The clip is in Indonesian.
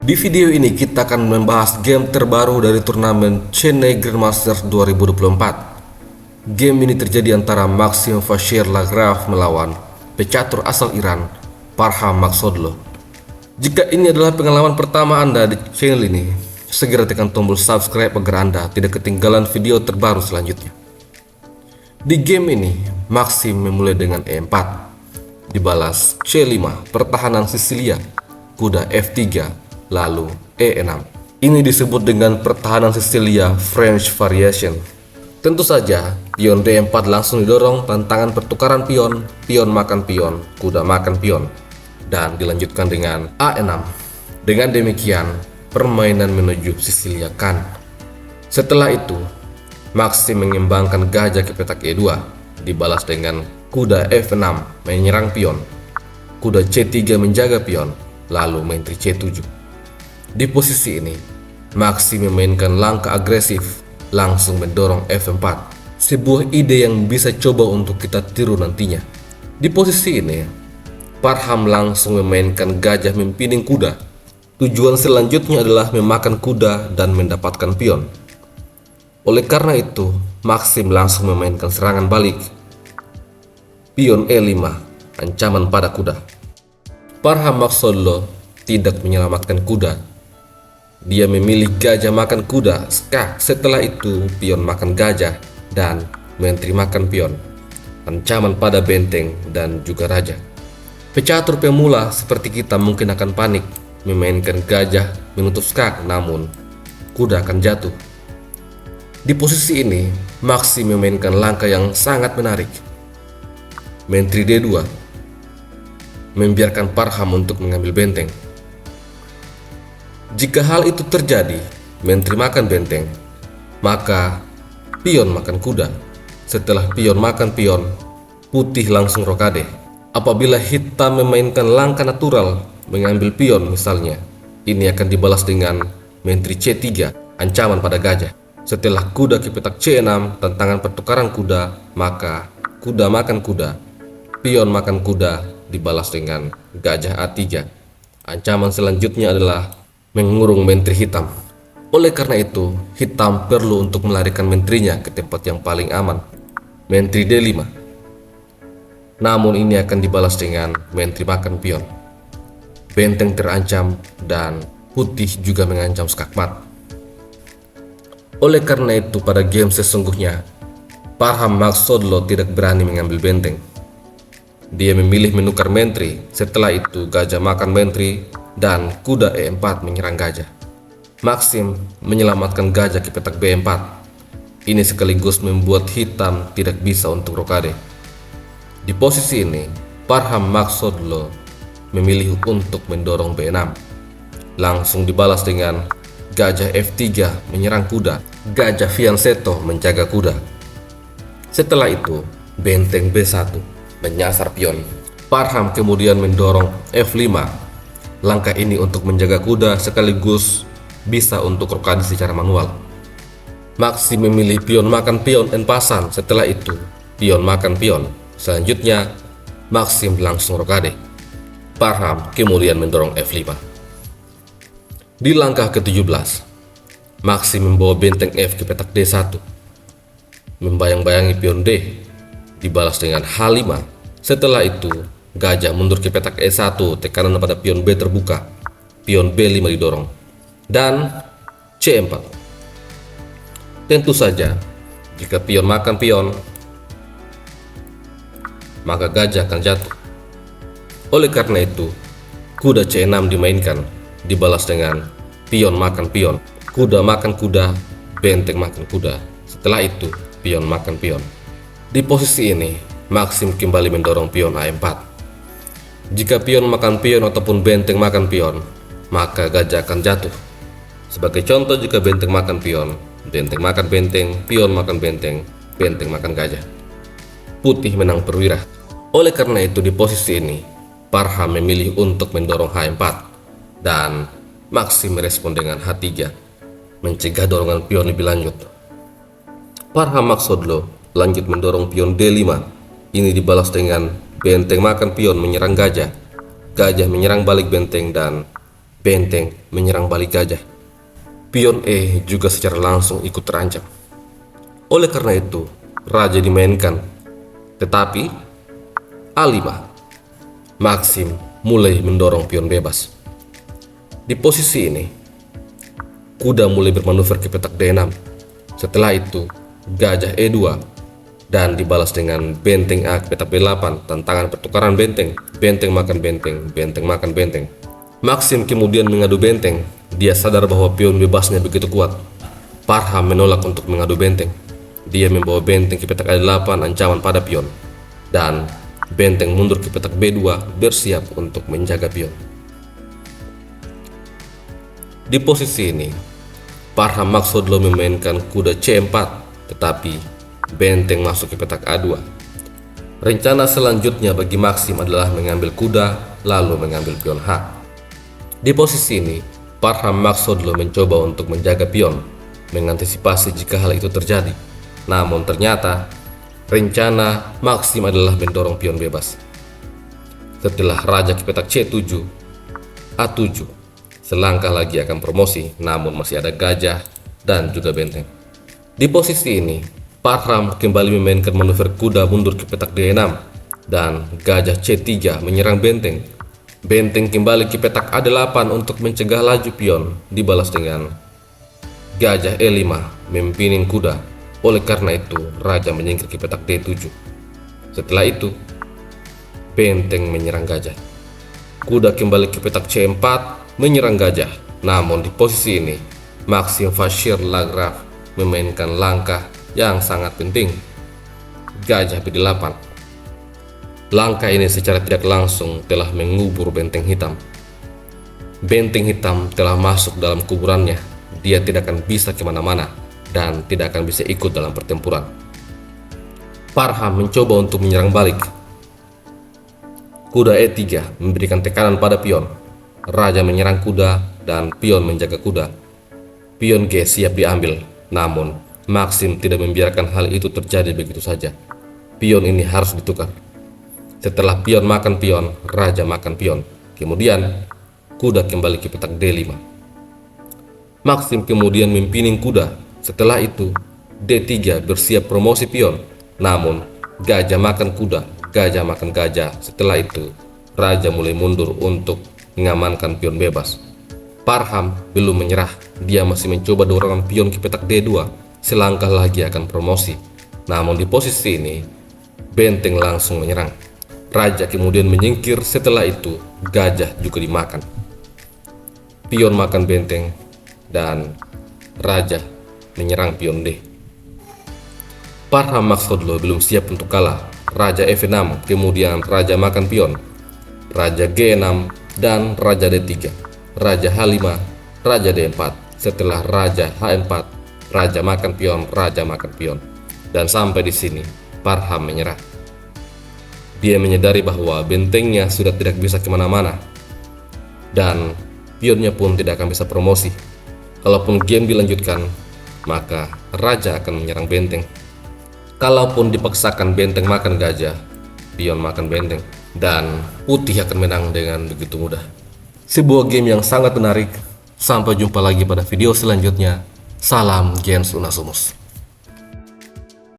Di video ini kita akan membahas game terbaru dari turnamen Chennai Grandmasters 2024. Game ini terjadi antara Maxim Fashir Lagrave melawan pecatur asal Iran, Parham Maghsoodloo. Jika ini adalah pengalaman pertama Anda di channel ini, segera tekan tombol subscribe agar Anda tidak ketinggalan video terbaru selanjutnya. Di game ini, Maxim memulai dengan E4, dibalas C5, pertahanan Sisilia, kuda F3, lalu E6. Ini disebut dengan pertahanan Sisilia French variation. Tentu saja, pion D4 langsung didorong, tantangan pertukaran pion, pion makan pion, kuda makan pion, dan dilanjutkan dengan A6. Dengan demikian, permainan menuju Sisilia kan. Setelah itu, Maxim mengembangkan gajah ke petak E2, dibalas dengan kuda F6 menyerang pion, kuda C3 menjaga pion, lalu menteri C7. Di posisi ini, Maxim memainkan langkah agresif, langsung mendorong F4, sebuah ide yang bisa coba untuk kita tiru nantinya. Di posisi ini, Parham langsung memainkan gajah mempining kuda. Tujuan selanjutnya adalah memakan kuda dan mendapatkan pion. Oleh karena itu, Maxim langsung memainkan serangan balik. Pion E5, ancaman pada kuda. Parham Maghsoodloo tidak menyelamatkan kuda. Dia memilih gajah makan kuda, skak. Setelah itu, pion makan gajah dan menteri makan pion. Ancaman pada benteng dan juga raja. Pecatur pemula seperti kita mungkin akan panik memainkan gajah menutup skak, namun kuda akan jatuh. Di posisi ini, Maxim memainkan langkah yang sangat menarik. Menteri D2, membiarkan Parham untuk mengambil benteng. Jika hal itu terjadi, menteri makan benteng, maka pion makan kuda. Setelah pion makan pion, putih langsung rokade. Apabila hitam memainkan langkah natural mengambil pion misalnya, ini akan dibalas dengan menteri C3, ancaman pada gajah. Setelah kuda ke petak C6, tantangan pertukaran kuda, maka kuda makan kuda, pion makan kuda, dibalas dengan gajah A3. Ancaman selanjutnya adalah mengurung menteri hitam. Oleh karena itu, hitam perlu untuk melarikan menterinya ke tempat yang paling aman, menteri D5. Namun ini akan dibalas dengan menteri makan pion. Benteng terancam dan putih juga mengancam skakmat. Oleh karena itu, pada game sesungguhnya, Parham Maghsoodloo tidak berani mengambil benteng. Dia memilih menukar menteri. Setelah itu, gajah makan menteri dan kuda E4 menyerang gajah. Maxim menyelamatkan gajah ke petak B4. Ini sekaligus membuat hitam tidak bisa untuk rokade. Di posisi ini, Parham Maghsoodloo memilih untuk mendorong B6. Langsung dibalas dengan gajah F3 menyerang kuda. Gajah fianchetto menjaga kuda. Setelah itu, benteng B1 menyasar pion. Parham kemudian mendorong F5. Langkah ini untuk menjaga kuda sekaligus bisa untuk rokade secara manual. Maxim memilih pion makan pion en passant. Setelah itu, pion makan pion. Selanjutnya, Maxim langsung rokade. Parham kemudian mendorong F5. Di langkah ke-17, Maxim membawa benteng F ke petak D1. Membayang-bayangi pion D, dibalas dengan H5. Setelah itu, gajah mundur ke petak E1, tekanan pada pion B terbuka. Pion B5 didorong. Dan C4. Tentu saja, jika pion makan pion, maka gajah akan jatuh. Oleh karena itu, kuda C6 dimainkan, dibalas dengan pion makan pion, kuda makan kuda, benteng makan kuda. Setelah itu, pion makan pion. Di posisi ini, Maxim kembali mendorong pion A4. Jika pion makan pion ataupun benteng makan pion, maka gajah akan jatuh. Sebagai contoh, jika benteng makan pion, benteng makan benteng, pion makan benteng, benteng makan gajah. Putih menang perwira. Oleh karena itu, di posisi ini, Parham memilih untuk mendorong H4 dan Maxim merespon dengan H3, mencegah dorongan pion lebih lanjut. Parham Maghsoodloo lanjut mendorong pion D5. Ini dibalas dengan benteng makan pion menyerang gajah. Gajah menyerang balik benteng dan benteng menyerang balik gajah. Pion E juga secara langsung ikut terancam. Oleh karena itu, raja dimainkan. Tetapi A5, Maxim mulai mendorong pion bebas. Di posisi ini, kuda mulai bermanuver ke petak D6. Setelah itu, gajah E2 dan dibalas dengan benteng A ke petak B8, tantangan pertukaran benteng, benteng makan benteng, benteng makan benteng. Maxim kemudian mengadu benteng. Dia sadar bahwa pion bebasnya begitu kuat. Parham menolak untuk mengadu benteng. Dia membawa benteng ke petak A8 ancaman pada pion. Dan benteng mundur ke petak B2 bersiap untuk menjaga pion. Di posisi ini, Parham Maksudlo memainkan kuda C4, tetapi benteng masuk ke petak A2. Rencana selanjutnya bagi Maxim adalah mengambil kuda lalu mengambil pion H. Di posisi ini, Parham Maksudlo mencoba untuk menjaga pion, mengantisipasi jika hal itu terjadi. Namun ternyata, rencana Maxim adalah mendorong pion bebas. Setelah raja ke petak C7, A7, selangkah lagi akan promosi, namun masih ada gajah dan juga benteng. Di posisi ini, Parham kembali memainkan manuver kuda mundur ke petak D6 dan gajah C3 menyerang benteng. Benteng kembali ke petak A8 untuk mencegah laju pion, dibalas dengan gajah E5 mempining kuda. Oleh karena itu, raja menyingkir ke petak D7. Setelah itu, benteng menyerang gajah. Kuda kembali ke petak C4 menyerang gajah. Namun di posisi ini, Maxim Vachier-Lagrave memainkan langkah yang sangat penting, gajah B8. Langkah ini secara tidak langsung telah mengubur benteng hitam. Benteng hitam telah masuk dalam kuburannya. Dia tidak akan bisa kemana-mana dan tidak akan bisa ikut dalam pertempuran. Parham mencoba untuk menyerang balik. Kuda E3 memberikan tekanan pada pion. Raja menyerang kuda dan pion menjaga kuda. Pion G siap diambil, namun Maxim tidak membiarkan hal itu terjadi begitu saja. Pion ini harus ditukar. Setelah pion makan pion, raja makan pion. Kemudian, kuda kembali ke petak D5. Maxim kemudian mempining kuda. Setelah itu, D3 bersiap promosi pion. Namun, gajah makan kuda, gajah makan gajah. Setelah itu, raja mulai mundur untuk mengamankan pion bebas. Parham belum menyerah. Dia masih mencoba dorongan pion ke petak D2. Selangkah lagi akan promosi. Namun di posisi ini, benteng langsung menyerang. Raja kemudian menyingkir. Setelah itu, gajah juga dimakan. Pion makan benteng dan raja menyerang pion D. Parham Maksudlo belum siap untuk kalah. Raja F6, kemudian raja makan pion, raja G6 dan raja D3, raja H5, raja D4. Setelah raja H4, raja makan pion, raja makan pion. Dan sampai di sini, Parham menyerah. Dia menyadari bahwa bentengnya sudah tidak bisa kemana-mana, dan pionnya pun tidak akan bisa promosi. Kalaupun game dilanjutkan, maka raja akan menyerang benteng. Kalaupun dipaksakan benteng makan gajah, pion makan benteng, dan putih akan menang dengan begitu mudah. Sebuah game yang sangat menarik. Sampai jumpa lagi pada video selanjutnya. Salam Gens Unasumus.